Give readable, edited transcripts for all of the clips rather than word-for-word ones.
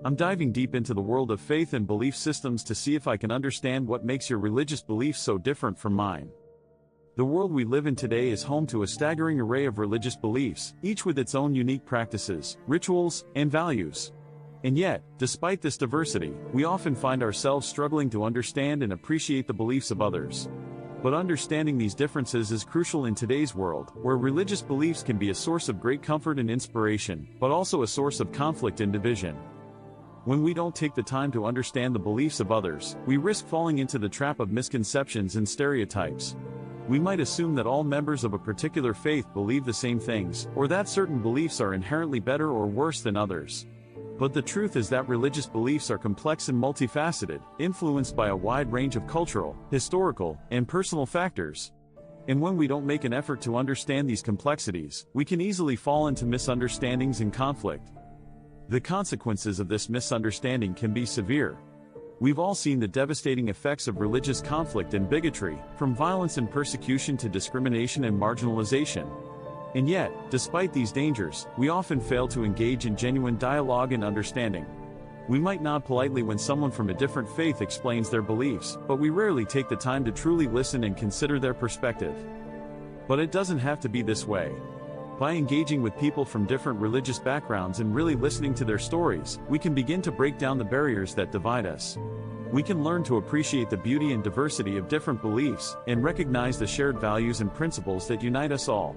I'm diving deep into the world of faith and belief systems to see if I can understand what makes your religious beliefs so different from mine. The world we live in today is home to a staggering array of religious beliefs, each with its own unique practices, rituals, and values. And yet, despite this diversity, we often find ourselves struggling to understand and appreciate the beliefs of others. But understanding these differences is crucial in today's world, where religious beliefs can be a source of great comfort and inspiration, but also a source of conflict and division. When we don't take the time to understand the beliefs of others, we risk falling into the trap of misconceptions and stereotypes. We might assume that all members of a particular faith believe the same things, or that certain beliefs are inherently better or worse than others. But the truth is that religious beliefs are complex and multifaceted, influenced by a wide range of cultural, historical, and personal factors. And when we don't make an effort to understand these complexities, we can easily fall into misunderstandings and conflict. The consequences of this misunderstanding can be severe. We've all seen the devastating effects of religious conflict and bigotry, from violence and persecution to discrimination and marginalization. And yet, despite these dangers, we often fail to engage in genuine dialogue and understanding. We might nod politely when someone from a different faith explains their beliefs, but we rarely take the time to truly listen and consider their perspective. But it doesn't have to be this way. By engaging with people from different religious backgrounds and really listening to their stories, we can begin to break down the barriers that divide us. We can learn to appreciate the beauty and diversity of different beliefs, and recognize the shared values and principles that unite us all.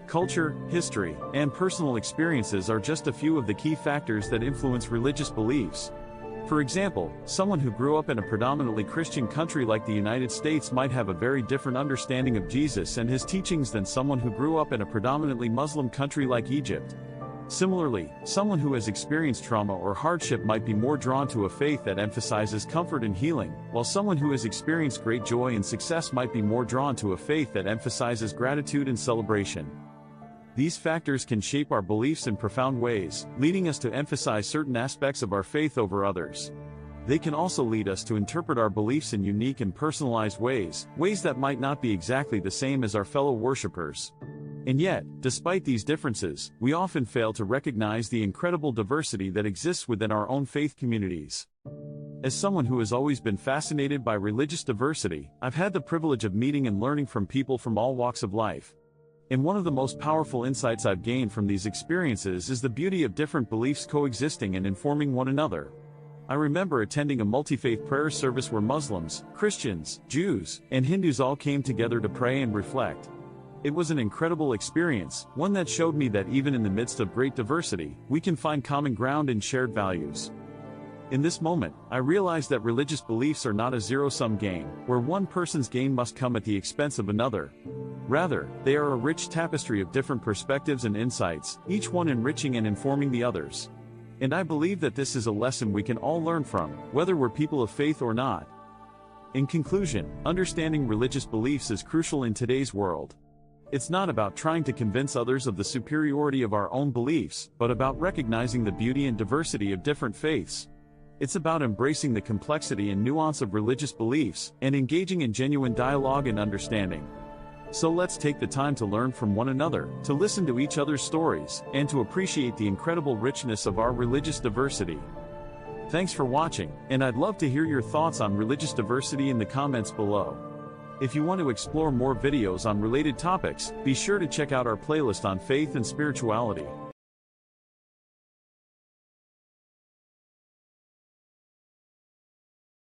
Culture, history, and personal experiences are just a few of the key factors that influence religious beliefs. For example, someone who grew up in a predominantly Christian country like the United States might have a very different understanding of Jesus and his teachings than someone who grew up in a predominantly Muslim country like Egypt. Similarly, someone who has experienced trauma or hardship might be more drawn to a faith that emphasizes comfort and healing, while someone who has experienced great joy and success might be more drawn to a faith that emphasizes gratitude and celebration. These factors can shape our beliefs in profound ways, leading us to emphasize certain aspects of our faith over others. They can also lead us to interpret our beliefs in unique and personalized ways that might not be exactly the same as our fellow worshippers. And yet, despite these differences, we often fail to recognize the incredible diversity that exists within our own faith communities. As someone who has always been fascinated by religious diversity, I've had the privilege of meeting and learning from people from all walks of life. And one of the most powerful insights I've gained from these experiences is the beauty of different beliefs coexisting and informing one another. I remember attending a multi-faith prayer service where Muslims, Christians, Jews, and Hindus all came together to pray and reflect. It was an incredible experience, one that showed me that even in the midst of great diversity, we can find common ground and shared values. In this moment, I realized that religious beliefs are not a zero-sum game, where one person's gain must come at the expense of another. Rather, they are a rich tapestry of different perspectives and insights, each one enriching and informing the others. And I believe that this is a lesson we can all learn from, whether we're people of faith or not. In conclusion, understanding religious beliefs is crucial in today's world. It's not about trying to convince others of the superiority of our own beliefs, but about recognizing the beauty and diversity of different faiths. It's about embracing the complexity and nuance of religious beliefs, and engaging in genuine dialogue and understanding. So let's take the time to learn from one another, to listen to each other's stories, and to appreciate the incredible richness of our religious diversity. Thanks for watching, and I'd love to hear your thoughts on religious diversity in the comments below. If you want to explore more videos on related topics, be sure to check out our playlist on faith and spirituality.